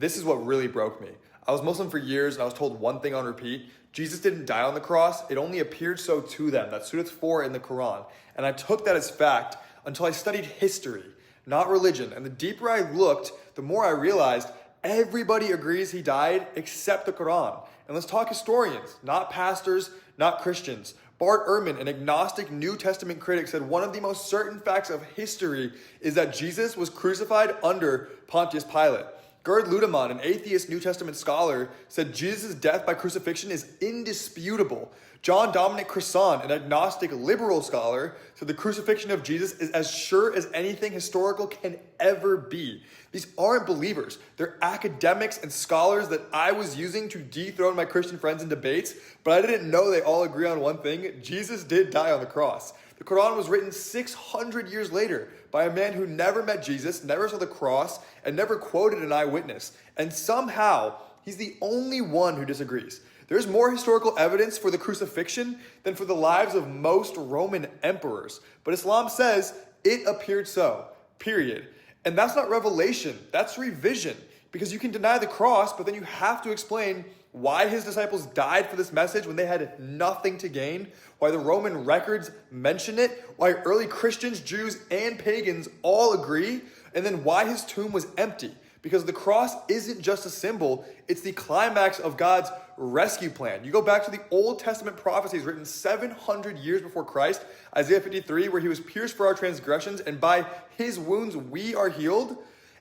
this is what really broke me. I was Muslim for years and I was told one thing on repeat. Jesus didn't die on the cross. It only appeared so to them. That's Surah 4 in the Quran. And I took that as fact until I studied history, not religion. And the deeper I looked, the more I realized everybody agrees he died except the Quran. And let's talk historians, not pastors, not Christians. Bart Ehrman, an agnostic New Testament critic, said one of the most certain facts of history is that Jesus was crucified under Pontius Pilate. Gerd Ludemann, an atheist New Testament scholar, said Jesus' death by crucifixion is indisputable. John Dominic Crossan, an agnostic liberal scholar, said the crucifixion of Jesus is as sure as anything historical can ever be. These aren't believers. They're academics and scholars that I was using to dethrone my Christian friends in debates, but I didn't know they all agree on one thing. Jesus did die on the cross. The Quran was written 600 years later by a man who never met Jesus, never saw the cross, and never quoted an eyewitness. And somehow, he's the only one who disagrees. There's more historical evidence for the crucifixion than for the lives of most Roman emperors. But Islam says it appeared so, period. And that's not revelation, that's revision. Because you can deny the cross, but then you have to explain why his disciples died for this message when they had nothing to gain, why the Roman records mention it, why early Christians, Jews, and pagans all agree, and then why his tomb was empty. Because the cross isn't just a symbol, it's the climax of God's rescue plan. You go back to the Old Testament prophecies written 700 years before Christ, Isaiah 53, where he was pierced for our transgressions, and by his wounds we are healed.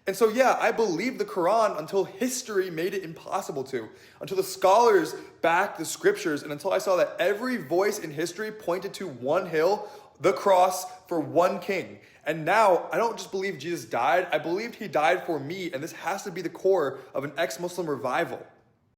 And so, yeah, I believed the Quran until history made it impossible to, until the scholars backed the scriptures, and until I saw that every voice in history pointed to one hill, the cross, for one king. And now, I don't just believe Jesus died, I believed he died for me, and this has to be the core of an ex-Muslim revival.